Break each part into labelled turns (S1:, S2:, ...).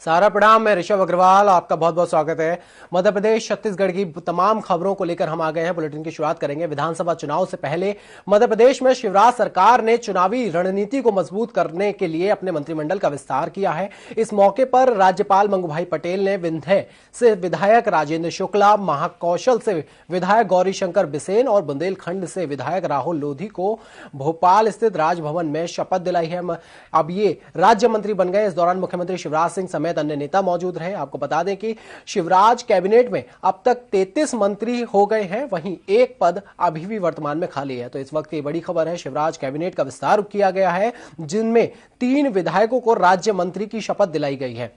S1: सारा प्रणाम। मैं ऋषभ अग्रवाल, आपका बहुत बहुत स्वागत है। मध्य प्रदेश छत्तीसगढ़ की तमाम खबरों को लेकर हम आ गए हैं। बुलेटिन की शुरुआत करेंगे। विधानसभा चुनाव से पहले मध्य प्रदेश में शिवराज सरकार ने चुनावी रणनीति को मजबूत करने के लिए अपने मंत्रिमंडल का विस्तार किया है। इस मौके पर राज्यपाल मंगूभाई पटेल ने विंध्य से विधायक राजेंद्र शुक्ला, महाकौशल से विधायक गौरीशंकर बिसेन और बुंदेलखंड से विधायक राहुल लोधी को भोपाल स्थित राजभवन में शपथ दिलाई है। अब ये राज्य मंत्री बन गए। इस दौरान मुख्यमंत्री शिवराज सिंह समेत अन्य नेता मौजूद रहे। आपको बता दें कि शिवराज कैबिनेट में अब तक 33 मंत्री हो गए हैं, वहीं एक पद अभी भी वर्तमान में खाली है। तो इस वक्त ये बड़ी खबर है, शिवराज कैबिनेट का विस्तार किया गया है, जिनमें 3 विधायकों को राज्य मंत्री की शपथ दिलाई गई है।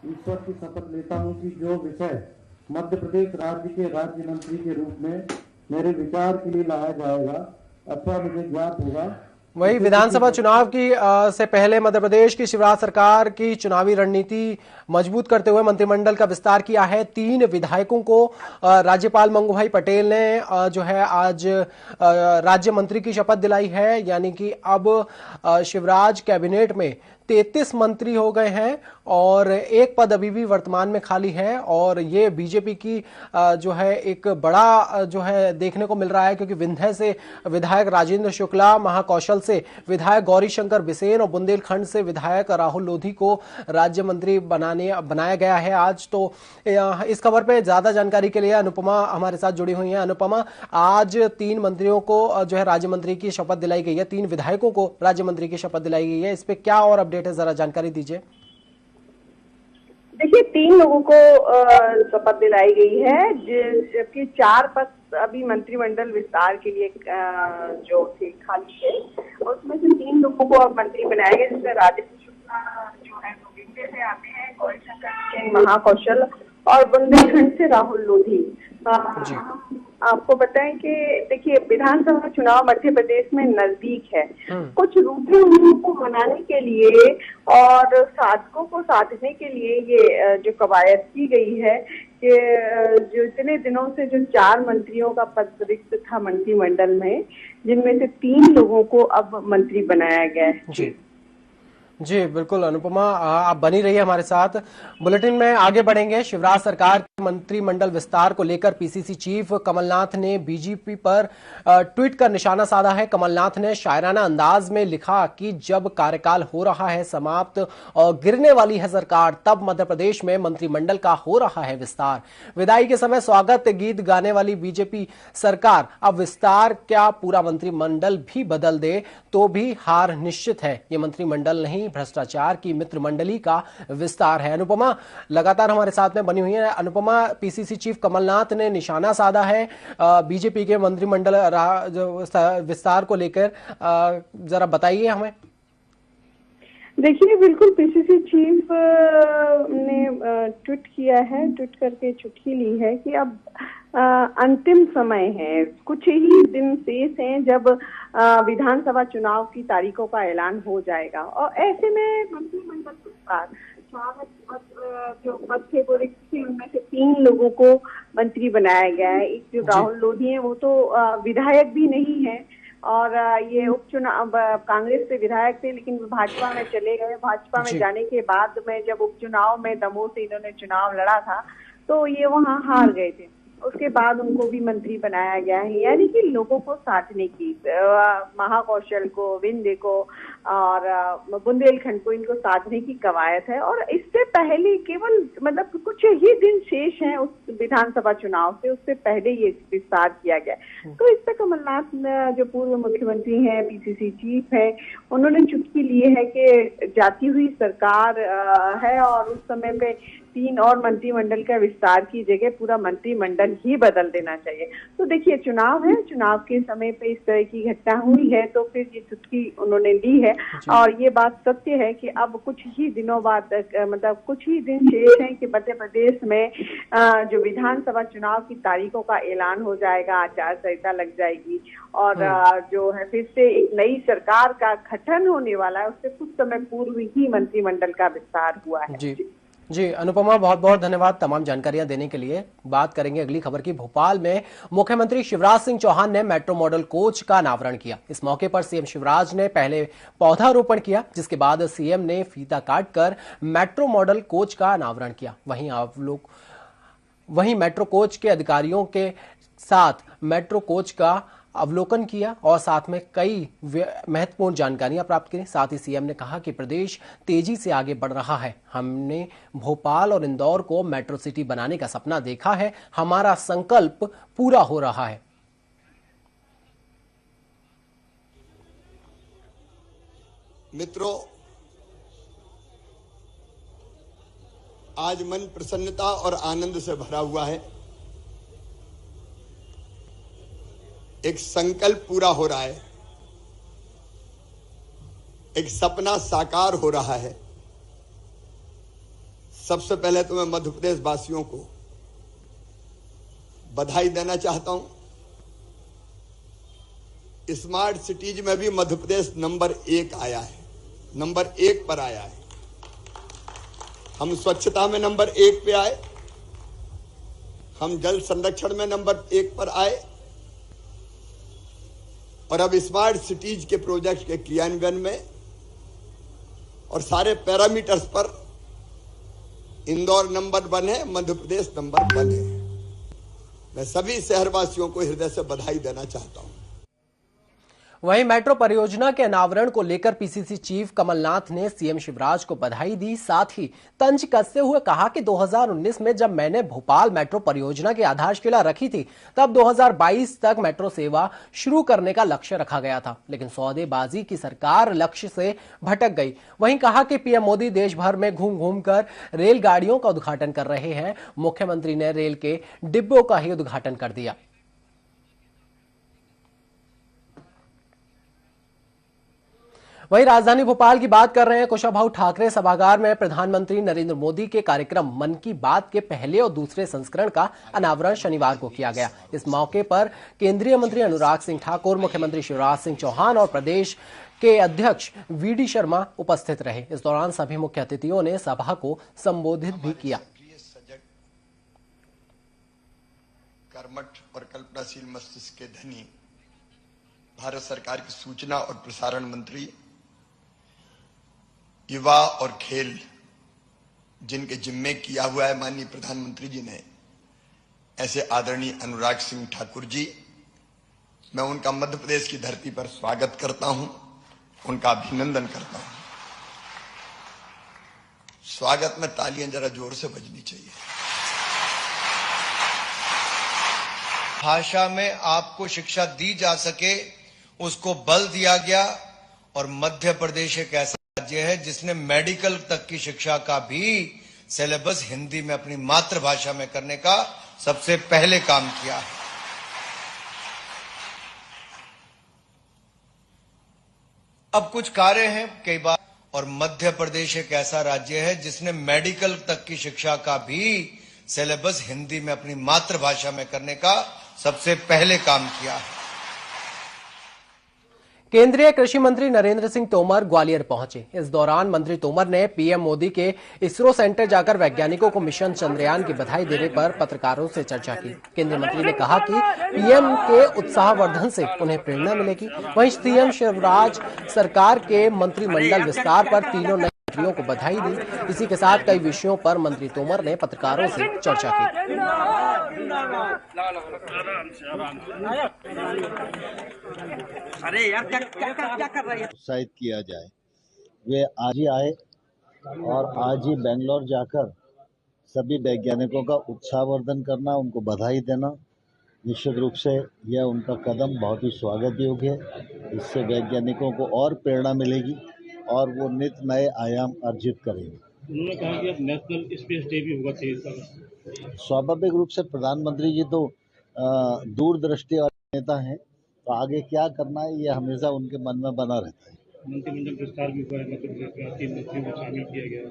S2: ईश्वर की शपथ लेता हूं कि जो विषय मध्य प्रदेश राज्य के राज्य मंत्री के रूप में मेरे विचार के लिए लाया जाएगा अथवा मुझे ज्ञात होगा।
S1: वही विधानसभा चुनाव की से पहले मध्य प्रदेश की शिवराज सरकार की चुनावी रणनीति मजबूत करते हुए मंत्रिमंडल का विस्तार किया है। 3 विधायकों को राज्यपाल मंगूभाई पटेल ने जो है आज राज्य मंत्री की शपथ दिलाई है। यानी कि अब शिवराज कैबिनेट में 33 मंत्री हो गए हैं और एक पद अभी भी वर्तमान में खाली है। और ये बीजेपी की जो है एक बड़ा जो है देखने को मिल रहा है, क्योंकि विंध्य से विधायक राजेंद्र शुक्ला, महाकौशल से विधायक गौरीशंकर बिसेन और बुंदेलखंड से विधायक राहुल लोधी को राज्य मंत्री बनाया गया है आज। तो इस खबर पे ज्यादा जानकारी के लिए अनुपमा हमारे साथ जुड़ी हुई है। अनुपमा, आज 3 मंत्रियों को जो है राज्य मंत्री की शपथ दिलाई गई है, 3 विधायकों को राज्य मंत्री की शपथ दिलाई गई है। इस पे क्या और अपडेट है, जरा जानकारी दीजिए।
S3: देखिए, 3 लोगों को शपथ दिलाई गई है, जबकि 4 पद अभी मंत्रिमंडल विस्तार के लिए जो थे खाली थे, उसमें से 3 लोगों को अब मंत्री बनाया गया, जिसमें राजेंद्र शुक्ला जो है वो विंध्य से आते हैं, गौरीशंकर, महाकौशल और बुंदेलखंड से राहुल लोधी। आपको बताएं कि देखिए, विधानसभा चुनाव मध्य प्रदेश में नजदीक है। कुछ रूठे हुओं को मनाने के लिए और साधकों को साधने के लिए ये जो कवायद की गई है कि जो इतने दिनों से जो 4 मंत्रियों का पद रिक्त था मंत्रिमंडल में, जिनमें से 3 लोगों को अब मंत्री बनाया गया है।
S1: जी बिल्कुल अनुपमा, आप बनी रहिए हमारे साथ। बुलेटिन में आगे बढ़ेंगे। शिवराज सरकार के मंत्रिमंडल विस्तार को लेकर पीसीसी चीफ कमलनाथ ने बीजेपी पर ट्वीट कर निशाना साधा है। कमलनाथ ने शायराना अंदाज में लिखा कि जब कार्यकाल हो रहा है समाप्त और गिरने वाली है सरकार, तब मध्य प्रदेश में मंत्रिमंडल का हो रहा है विस्तार। विदाई के समय स्वागत गीत गाने वाली बीजेपी सरकार अब विस्तार क्या पूरा मंत्रिमंडल भी बदल दे तो भी हार निश्चित है। ये मंत्रिमंडल नहीं, भ्रष्टाचार की मित्र मंडली का विस्तार है। अनुपमा लगातार हमारे साथ में बनी हुई है। अनुपमा, पीसीसी चीफ कमलनाथ ने निशाना साधा है बीजेपी के मंत्रिमंडल विस्तार को लेकर, जरा बताइए हमें।
S3: देखिए, बिल्कुल पीसीसी चीफ ने ट्वीट किया है, ट्वीट करके चुटकी ली है कि अब अंतिम समय है, कुछ ही दिन शेष हैं जब विधानसभा चुनाव की तारीखों का ऐलान हो जाएगा और ऐसे में मंत्रिमंडल विस्तार जो पद थे वो रिक्त थे, उनमें से 3 लोगों को मंत्री बनाया गया है। एक जो राहुल लोधी है वो तो विधायक भी नहीं है और ये उपचुनाव कांग्रेस से विधायक थे, लेकिन भाजपा में चले गए। भाजपा में जाने के बाद में जब उपचुनाव में दमोह से इन्होंने चुनाव लड़ा था तो ये वहां हार गए थे। उसके बाद उनको भी मंत्री बनाया गया है। यानी कि लोगों को साधने की, महाकौशल को, विंध्य को और बुंदेलखंड को, इनको साधने की कवायद है। और इससे पहले केवल मतलब कुछ ही दिन शेष हैं उस विधानसभा चुनाव से, उससे पहले ये विस्तार किया गया। तो इस पर कमलनाथ जो पूर्व मुख्यमंत्री हैं, पीसीसी चीफ है, उन्होंने चुटकी ली है कि जाती हुई सरकार है और उस समय पे 3 और मंत्रिमंडल का विस्तार की जगह पूरा मंत्रिमंडल ही बदल देना चाहिए। तो देखिए, चुनाव है, चुनाव के समय पे इस तरह की घटना हुई है तो फिर ये चुटकी उन्होंने ली है। और ये बात सत्य है कि अब कुछ ही दिनों बाद मतलब कुछ ही दिन शेष हैं कि मध्य प्रदेश में जो विधानसभा चुनाव की तारीखों का ऐलान हो जाएगा, आचार संहिता लग जाएगी और जो है फिर से एक नई सरकार का गठन होने वाला है। उससे कुछ समय पूर्व ही मंत्रिमंडल का विस्तार हुआ है।
S1: जी अनुपमा, बहुत बहुत धन्यवाद तमाम जानकारियां देने के लिए। बात करेंगे अगली खबर की। भोपाल में मुख्यमंत्री शिवराज सिंह चौहान ने मेट्रो मॉडल कोच का अनावरण किया। इस मौके पर सीएम शिवराज ने पहले पौधारोपण किया, जिसके बाद सीएम ने फीता काटकर मेट्रो मॉडल कोच का अनावरण किया। वहीं मेट्रो कोच के अधिकारियों के साथ मेट्रो कोच का अवलोकन किया और साथ में कई महत्वपूर्ण जानकारियां प्राप्त की। साथ ही सीएम ने कहा कि प्रदेश तेजी से आगे बढ़ रहा है। हमने भोपाल और इंदौर को मेट्रो सिटी बनाने का सपना देखा है। हमारा संकल्प पूरा हो रहा है।
S4: मित्रों, आज मन प्रसन्नता और आनंद से भरा हुआ है। एक संकल्प पूरा हो रहा है, एक सपना साकार हो रहा है। सबसे पहले तो मैं मध्य प्रदेश वासियों को बधाई देना चाहता हूं। स्मार्ट सिटीज में भी मध्य प्रदेश नंबर 1 आया है, नंबर 1 पर आया है। हम स्वच्छता में नंबर 1 पे आए, हम जल संरक्षण में नंबर 1 पर आए और अब स्मार्ट सिटीज के प्रोजेक्ट के क्रियान्वयन में और सारे पैरामीटर्स पर इंदौर नंबर 1 है, मध्य प्रदेश नंबर 1 है। मैं सभी शहरवासियों को हृदय से बधाई देना चाहता हूं।
S1: वहीं मेट्रो परियोजना के अनावरण को लेकर पीसीसी चीफ कमलनाथ ने सीएम शिवराज को बधाई दी। साथ ही तंज कसते हुए कहा कि 2019 में जब मैंने भोपाल मेट्रो परियोजना की आधारशिला रखी थी, तब 2022 तक मेट्रो सेवा शुरू करने का लक्ष्य रखा गया था, लेकिन सौदेबाजी की सरकार लक्ष्य से भटक गई। वहीं कहा कि पीएम मोदी देश भर में घूम घूम कर रेलगाड़ियों का उद्घाटन कर रहे हैं। मुख्यमंत्री ने रेल के डिब्बों का ही उद्घाटन कर दिया। वहीं राजधानी भोपाल की बात कर रहे हैं। कुशाभाऊ ठाकरे सभागार में प्रधानमंत्री नरेंद्र मोदी के कार्यक्रम मन की बात के पहले और दूसरे संस्करण का अनावरण शनिवार को किया गया। इस मौके पर केंद्रीय मंत्री अनुराग सिंह ठाकुर, मुख्यमंत्री शिवराज सिंह चौहान और प्रदेश के अध्यक्ष वीडी शर्मा उपस्थित रहे। इस दौरान सभी मुख्य अतिथियों ने सभा को संबोधित भी किया।
S4: कर्मठ और कल्पनाशील मस्तिष्क के धनी भारत सरकार की सूचना और प्रसारण मंत्री, युवा और खेल जिनके जिम्मे किया हुआ है माननीय प्रधानमंत्री जी ने, ऐसे आदरणीय अनुराग सिंह ठाकुर जी, मैं उनका मध्य प्रदेश की धरती पर स्वागत करता हूं, उनका अभिनंदन करता हूं। स्वागत में तालियां जरा जोर से बजनी चाहिए।
S5: भाषा में आपको शिक्षा दी जा सके, उसको बल दिया गया। और मध्य प्रदेश एक ऐसा राज्य है जिसने मेडिकल तक की शिक्षा का भी सिलेबस हिंदी में अपनी मातृभाषा में करने का सबसे पहले काम किया है। अब कुछ कार्य हैं कई बार, और मध्य प्रदेश एक ऐसा राज्य है जिसने मेडिकल तक की शिक्षा का भी सिलेबस हिंदी में अपनी मातृभाषा में करने का सबसे पहले काम किया है।
S1: केंद्रीय कृषि मंत्री नरेंद्र सिंह तोमर ग्वालियर पहुंचे। इस दौरान मंत्री तोमर ने पीएम मोदी के इसरो सेंटर जाकर वैज्ञानिकों को मिशन चंद्रयान की बधाई देने पर पत्रकारों से चर्चा की। केंद्रीय मंत्री ने कहा कि पीएम के उत्साहवर्धन से उन्हें प्रेरणा मिलेगी। वहीं सीएम शिवराज सरकार के मंत्रिमंडल विस्तार पर तीनों नए मंत्रियों को बधाई दी। इसी के साथ कई विषयों पर मंत्री तोमर ने पत्रकारों से चर्चा की।
S6: अरे यार क्या कर रही है?
S7: उत्साहित किया जाए। वे आज ही आए और आज ही बेंगलोर जाकर सभी वैज्ञानिकों का उत्साहवर्धन करना, उनको बधाई देना, निश्चित रूप से यह उनका कदम बहुत ही स्वागत योग्य है। इससे वैज्ञानिकों को और प्रेरणा मिलेगी और वो नित नए आयाम अर्जित करेंगे।
S8: उन्होंने कहा कि अब नेशनल स्पेस डे भी होगा 23 अगस्त।
S7: स्वाभाविक रूप से प्रधानमंत्री जी तो दूरदृष्टि और नेता हैं, तो आगे क्या करना है ये हमेशा उनके मन में बना रहता है।
S8: मंत्रिमंडल विस्तार भी हुआ है, मध्य प्रदेश में 3 मंत्रियों को शामिल किया गया।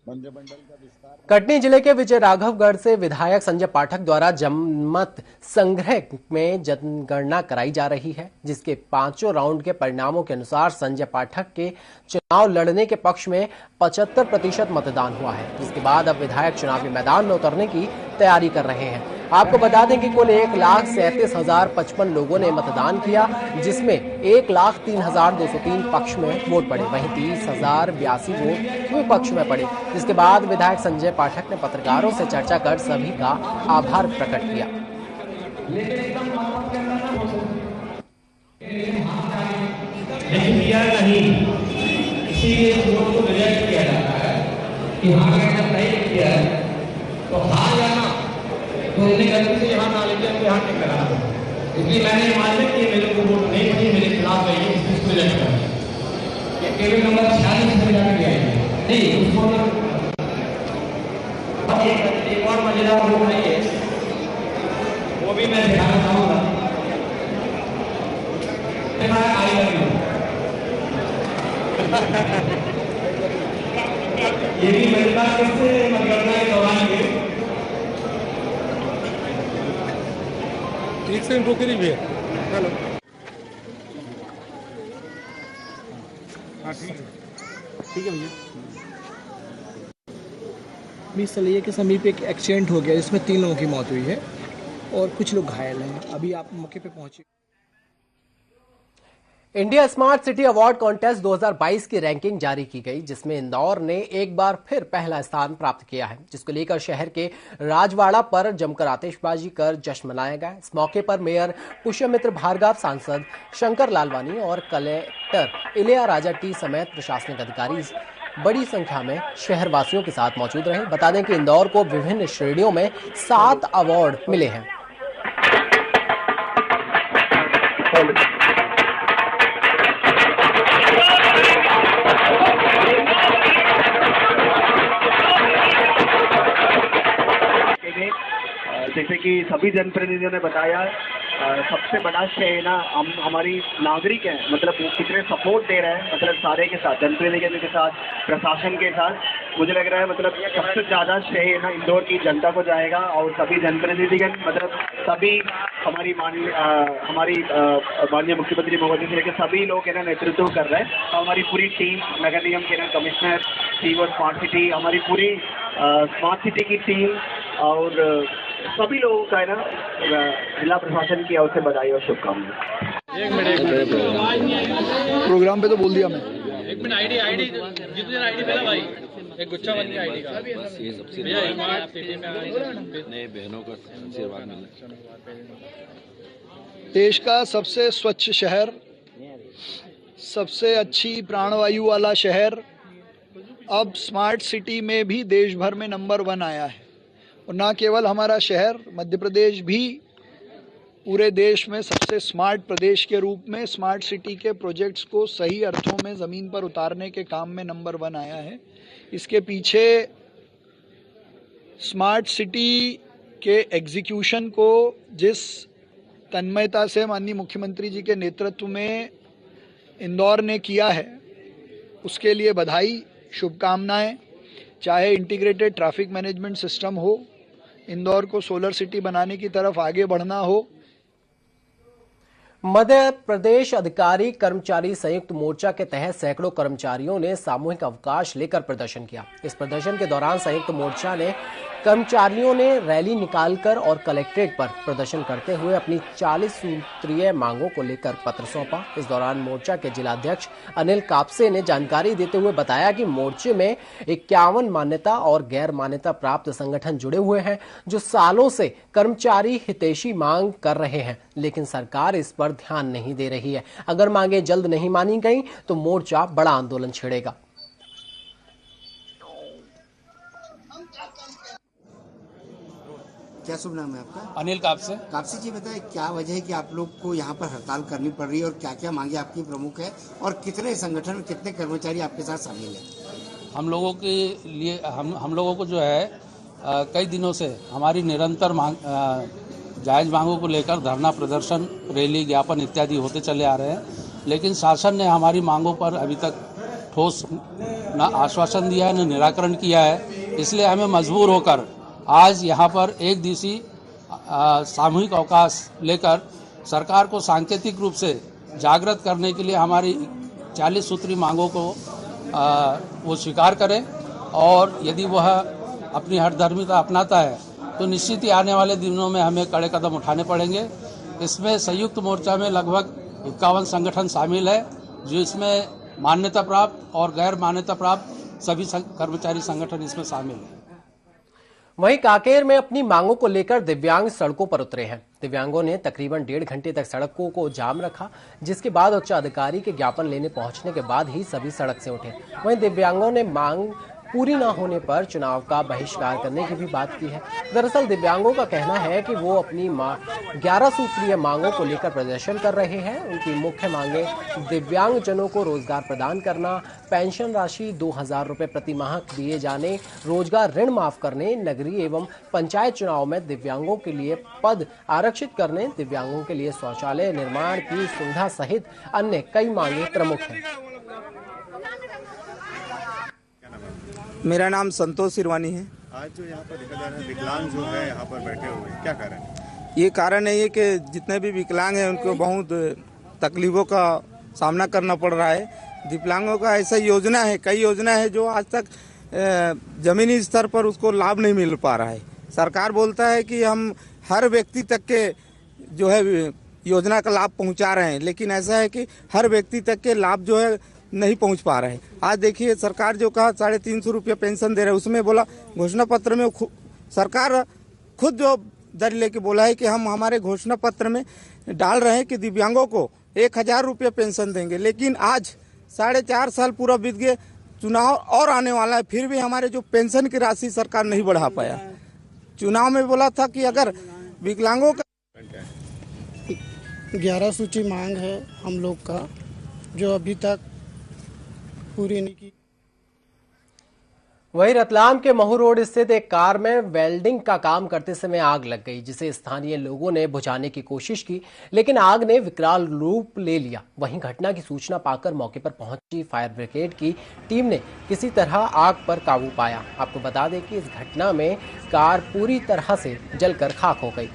S7: मंत्रिमंडल का विस्तार।
S1: कटनी जिले के विजय राघवगढ़ से विधायक संजय पाठक द्वारा जनमत संग्रह में जनगणना कराई जा रही है, जिसके पांचों राउंड के परिणामों के अनुसार संजय पाठक के चुनाव लड़ने के पक्ष में 75% मतदान हुआ है, जिसके बाद अब विधायक चुनावी मैदान में उतरने की तैयारी कर रहे हैं। आपको बता दें कि कुल 1,37,055 लोगों ने मतदान किया, जिसमें 1,03,203 पक्ष में वोट पड़े, वहीं 30,082 वोट विपक्ष में पड़े। जिसके बाद विधायक संजय पाठक ने पत्रकारों से चर्चा कर सभी का आभार प्रकट किया।
S9: इसीलिए वोट को रिजेक्ट किया जाता है कि हाँ अगर नहीं किया है तो हार जाना तो उन्हें गलती से यहाँ ना लेकर के यहाँ नहीं करा। इसलिए मैंने मान लिया कि मेरे को वोट नहीं पड़ी, मेरे खिलाफ है ये, इसको रिजेक्ट कर। ये टेबल नंबर 46 में जाकर गया है नहीं उसको एक और मजेदार वोट नहीं है, वो भी मैं दिखाना चाहूँगा। आई लव यू ये भी महिला कैसे मतगणना के दौरान
S10: ठीक से इनको करीब है। हेलो हाँ ठीक है भैया।
S11: मिसलिए के समीप एक एक्सीडेंट हो गया जिसमें 3 लोगों की मौत हुई है और कुछ लोग घायल हैं। अभी आप मौके पे पहुंचे।
S1: India smart city award contest 2022 की रैंकिंग जारी की गई, जिसमें इंदौर ने एक बार फिर पहला स्थान प्राप्त किया है, जिसको लेकर शहर के राजवाड़ा पर जमकर आतिशबाजी कर जश्न मनाया गया। इस मौके पर मेयर पुष्यमित्र भार्गव, सांसद शंकर लालवानी और कलेक्टर इलिया राजा टी समेत प्रशासनिक अधिकारी बड़ी संख्या में शहरवासियों के साथ मौजूद रहे। बता दें कि इंदौर को विभिन्न श्रेणियों में 7 अवार्ड मिले हैं।
S12: जैसे कि सभी जनप्रतिनिधियों ने बताया, सबसे बड़ा श्रेय ना हम हमारी नागरिक हैं, मतलब वो कितने सपोर्ट दे रहे हैं, मतलब सारे के साथ, जनप्रतिनिधियों के साथ, प्रशासन के साथ। मुझे लग रहा है मतलब सबसे ज़्यादा श्रेय ना इंदौर की जनता को जाएगा और सभी जनप्रतिनिधिगण, मतलब सभी हमारी माननीय मुख्यमंत्री महोदय से लेकर सभी लोग है ना नेतृत्व कर रहे हैं। और हमारी पूरी टीम, नगर निगम के ना कमिश्नर, सीओ स्मार्ट सिटी, हमारी पूरी स्मार्ट सिटी की टीम और सभी लोगों का है ना जिला प्रशासन की ओर से बधाई और शुभकामनाएं।
S10: एक मिनट
S11: प्रोग्राम पे तो बोल दिया मैं।
S10: एक मिनट आईडी जितने आईडी पहला भाई एक गुच्छा बन गया आईडी का।
S13: नए बहनों का आशीर्वाद मिला।
S11: देश का सबसे स्वच्छ शहर, सबसे अच्छी प्राणवायु वाला शहर अब स्मार्ट सिटी में भी देश भर में नंबर 1 आया है। और न केवल हमारा शहर, मध्य प्रदेश भी पूरे देश में सबसे स्मार्ट प्रदेश के रूप में स्मार्ट सिटी के प्रोजेक्ट्स को सही अर्थों में ज़मीन पर उतारने के काम में नंबर 1 आया है। इसके पीछे स्मार्ट सिटी के एग्जीक्यूशन को जिस तन्मयता से माननीय मुख्यमंत्री जी के नेतृत्व में इंदौर ने किया है, उसके लिए बधाई, शुभकामनाएं। चाहे इंटीग्रेटेड ट्रैफिक मैनेजमेंट सिस्टम हो, इंदौर को सोलर सिटी बनाने की तरफ आगे बढ़ना हो।
S1: मध्य प्रदेश अधिकारी कर्मचारी संयुक्त मोर्चा के तहत सैकड़ों कर्मचारियों ने सामूहिक अवकाश लेकर प्रदर्शन किया। इस प्रदर्शन के दौरान संयुक्त मोर्चा ने कर्मचारियों ने रैली निकालकर और कलेक्ट्रेट पर प्रदर्शन करते हुए अपनी 40 सूत्रीय मांगों को लेकर पत्र सौंपा। इस दौरान मोर्चा के जिलाध्यक्ष अनिल कापसे ने जानकारी देते हुए बताया कि मोर्चे में 51 मान्यता और गैर मान्यता प्राप्त संगठन जुड़े हुए हैं, जो सालों से कर्मचारी हितैषी मांग कर रहे हैं, लेकिन सरकार इस पर ध्यान नहीं दे रही है। अगर मांगे जल्द नहीं मानी गई तो मोर्चा बड़ा आंदोलन छेड़ेगा।
S14: क्या शुभ नाम है आपका?
S10: अनिल कापसे।
S14: कापसे जी, बताएं क्या वजह है कि आप लोग को यहाँ पर हड़ताल करनी पड़ रही है और क्या क्या मांगे आपकी प्रमुख है और कितने संगठन, कितने कर्मचारी आपके साथ शामिल है?
S10: हम लोगों के लिए हम लोगों को जो है कई दिनों से हमारी निरंतर जायज मांगों को लेकर धरना प्रदर्शन, रैली, ज्ञापन इत्यादि होते चले आ रहे हैं, लेकिन शासन ने हमारी मांगों पर अभी तक ठोस न आश्वासन दिया है न निराकरण किया है। इसलिए हमें मजबूर होकर आज यहाँ पर एक दिवसीय सामूहिक अवकाश लेकर सरकार को सांकेतिक रूप से जागृत करने के लिए हमारी 40 सूत्री मांगों को वो स्वीकार करें, और यदि वह अपनी हठधर्मिता अपनाता है तो निश्चित ही आने वाले दिनों में हमें कड़े कदम उठाने पड़ेंगे। इसमें संयुक्त मोर्चा में लगभग 51 संगठन शामिल है, जो इसमें मान्यता प्राप्त और गैर मान्यता प्राप्त सभी कर्मचारी संगठन इसमें शामिल है।
S1: वहीं कांकेर में अपनी मांगों को लेकर दिव्यांग सड़कों पर उतरे हैं। दिव्यांगों ने तकरीबन 1.5 घंटे तक सड़कों को जाम रखा, जिसके बाद उच्च अधिकारी के ज्ञापन लेने पहुंचने के बाद ही सभी सड़क से उठे। वहीं दिव्यांगों ने मांग पूरी न होने पर चुनाव का बहिष्कार करने की भी बात की है। दरअसल दिव्यांगों का कहना है कि वो अपनी 11 सूत्रीय मांगों को लेकर प्रदर्शन कर रहे हैं। उनकी मुख्य मांगे दिव्यांगजनों को रोजगार प्रदान करना, पेंशन राशि 2000 रुपए प्रति माह दिए जाने, रोजगार ऋण माफ करने, नगरीय एवं पंचायत चुनाव में दिव्यांगों के लिए पद आरक्षित करने, दिव्यांगों के लिए शौचालय निर्माण की सुविधा सहित अन्य कई मांगे प्रमुख हैं।
S15: मेरा नाम संतोष सिरवानी है।
S16: आज जो यहाँ पर देखा जा रहा है विकलांग जो है यहाँ पर बैठे हुए, क्या कारण?
S15: ये कारण है कि जितने भी विकलांग हैं उनको बहुत तकलीफों का सामना करना पड़ रहा है। विकलांगों का ऐसा योजना है, कई योजना है जो आज तक जमीनी स्तर पर उसको लाभ नहीं मिल पा रहा है। सरकार बोलता है कि हम हर व्यक्ति तक के जो है योजना का लाभ पहुँचा रहे हैं, लेकिन ऐसा है कि हर व्यक्ति तक के लाभ जो है नहीं पहुंच पा रहे हैं। आज देखिए सरकार जो कहा 350 रुपये पेंशन दे रहे हैं, उसमें बोला घोषणा पत्र में सरकार खुद जो दर लेके बोला है कि हम हमारे घोषणा पत्र में डाल रहे हैं कि दिव्यांगों को 1000 रुपये पेंशन देंगे, लेकिन आज 4.5 साल पूरा बीत गए, चुनाव और आने वाला है, फिर भी हमारे जो पेंशन की राशि सरकार नहीं बढ़ा पाया। चुनाव में बोला था कि अगर विकलांगों का
S17: 11 सूची मांग है हम लोग का, जो अभी तक पूरी नहीं की।
S1: वहीं रतलाम के महू रोड स्थित एक कार में वेल्डिंग का काम करते समय आग लग गई, जिसे स्थानीय लोगों ने बुझाने की कोशिश की, लेकिन आग ने विकराल रूप ले लिया। वहीं घटना की सूचना पाकर मौके पर पहुंची फायर ब्रिगेड की टीम ने किसी तरह आग पर काबू पाया। आपको बता दें कि इस घटना में कार पूरी तरह से जलकर खाक हो गई।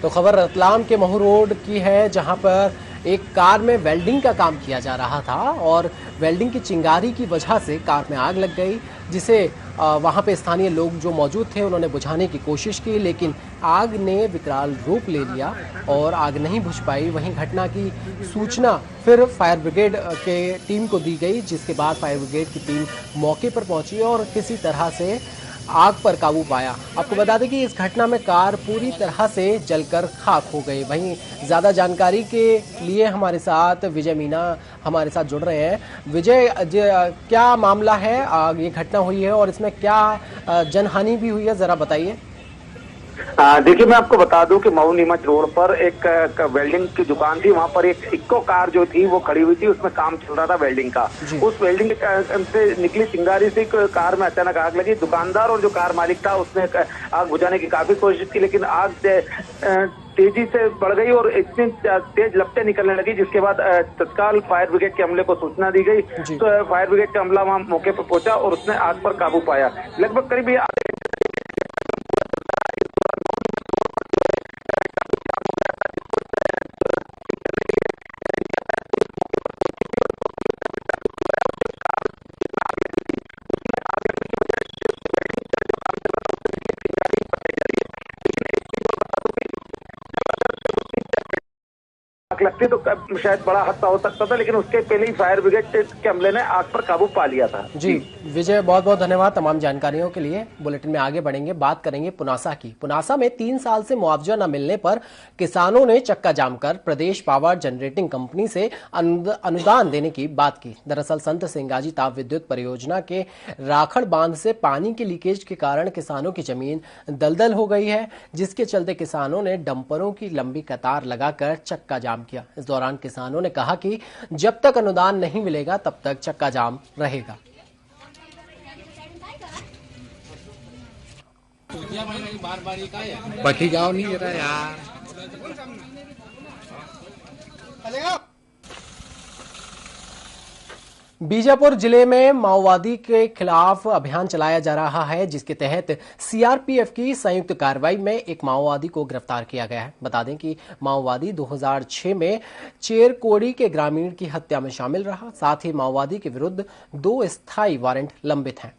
S1: तो खबर रतलाम के महू रोड की है, जहां पर एक कार में वेल्डिंग का काम किया जा रहा था और वेल्डिंग की चिंगारी की वजह से कार में आग लग गई, जिसे वहां पे स्थानीय लोग जो मौजूद थे उन्होंने बुझाने की कोशिश की, लेकिन आग ने विकराल रूप ले लिया और आग नहीं बुझ पाई। वहीं घटना की सूचना फिर फायर ब्रिगेड के टीम को दी गई, जिसके बाद फायर ब्रिगेड की टीम मौके पर पहुंची और किसी तरह से आग पर काबू पाया। आपको बता दें कि इस घटना में कार पूरी तरह से जलकर खाक हो गई। वहीं ज़्यादा जानकारी के लिए हमारे साथ विजय मीना हमारे साथ जुड़ रहे हैं। विजय, क्या मामला है, ये घटना हुई है और इसमें क्या जनहानि भी हुई है, जरा बताइए।
S18: देखिए, मैं आपको बता दूं कि मऊ नीमच रोड पर एक वेल्डिंग की दुकान थी। वहां पर एक इक्को कार जो थी वो खड़ी हुई थी, उसमें काम चल रहा था वेल्डिंग का। उस वेल्डिंग से निकली चिंगारी से कार में अचानक आग लगी। दुकानदार और जो कार मालिक था उसने आग बुझाने की काफी कोशिश की, लेकिन आग तेजी से बढ़ गई और इतनी तेज लपटें निकलने लगी, जिसके बाद तत्काल फायर ब्रिगेड के अमले को सूचना दी गई। तो फायर ब्रिगेड का अमला वहां मौके पर पहुंचा और उसने आग पर काबू पाया। लगभग करीब लगती तो शायद बड़ा हादसा हो सकता था, लेकिन उसके पहले ही फायर ब्रिगेड के अमले ने आग पर काबू पा लिया था।
S1: जी विजय, बहुत बहुत धन्यवाद तमाम जानकारियों के लिए। बुलेटिन में आगे बढ़ेंगे, बात करेंगे पुनासा की। पुनासा में 3 साल से मुआवजा न मिलने पर किसानों ने चक्का जाम कर प्रदेश पावर जनरेटिंग कंपनी से अनुदान देने की बात की। दरअसल संत सिंगाजी ताप विद्युत परियोजना के राखड़ बांध से पानी के लीकेज के कारण किसानों की जमीन दलदल हो गई है, जिसके चलते किसानों ने डंपरों की लंबी कतार लगाकर चक्का जाम किया। इस दौरान किसानों ने कहा कि जब तक अनुदान नहीं मिलेगा तब तक चक्का जाम रहेगा।
S19: बाकी गाँव नहीं रहा यार।
S1: बीजापुर जिले में माओवादी के खिलाफ अभियान चलाया जा रहा है, जिसके तहत सीआरपीएफ की संयुक्त कार्रवाई में एक माओवादी को गिरफ्तार किया गया है। बता दें कि माओवादी 2006 में चेरकोड़ी के ग्रामीण की हत्या में शामिल रहा। साथ ही माओवादी के विरुद्ध 2 स्थायी वारंट लंबित हैं।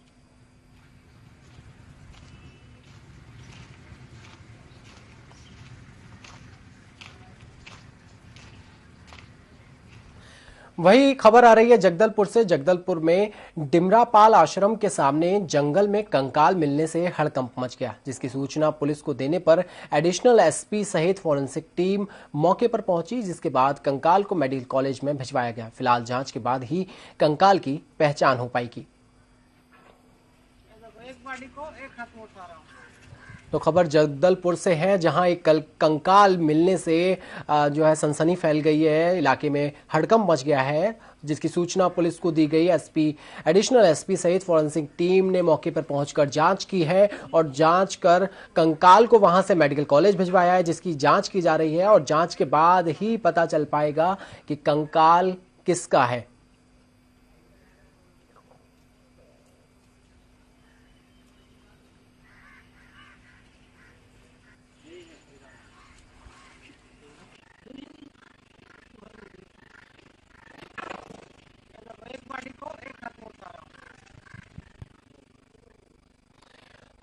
S1: वही खबर आ रही है जगदलपुर से। जगदलपुर में डिमरापाल आश्रम के सामने जंगल में कंकाल मिलने से हड़कंप मच गया, जिसकी सूचना पुलिस को देने पर एडिशनल एसपी सहित फॉरेंसिक टीम मौके पर पहुंची, जिसके बाद कंकाल को मेडिकल कॉलेज में भिजवाया गया। फिलहाल जांच के बाद ही कंकाल की पहचान हो पाएगी। तो खबर जगदलपुर से है, जहां एक कंकाल मिलने से जो है सनसनी फैल गई है, इलाके में हड़कंप मच गया है, जिसकी सूचना पुलिस को दी गई। एडिशनल एसपी सहित फॉरेंसिक टीम ने मौके पर पहुंचकर जांच की है और जांच कर कंकाल को वहां से मेडिकल कॉलेज भिजवाया है, जिसकी जांच की जा रही है और जांच के बाद ही पता चल पाएगा कि कंकाल किसका है।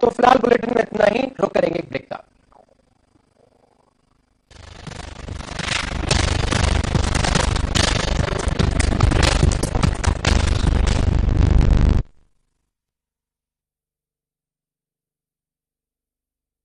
S1: तो फिलहाल बुलेटिन में इतना ही। रुक करेंगे ब्रेक का।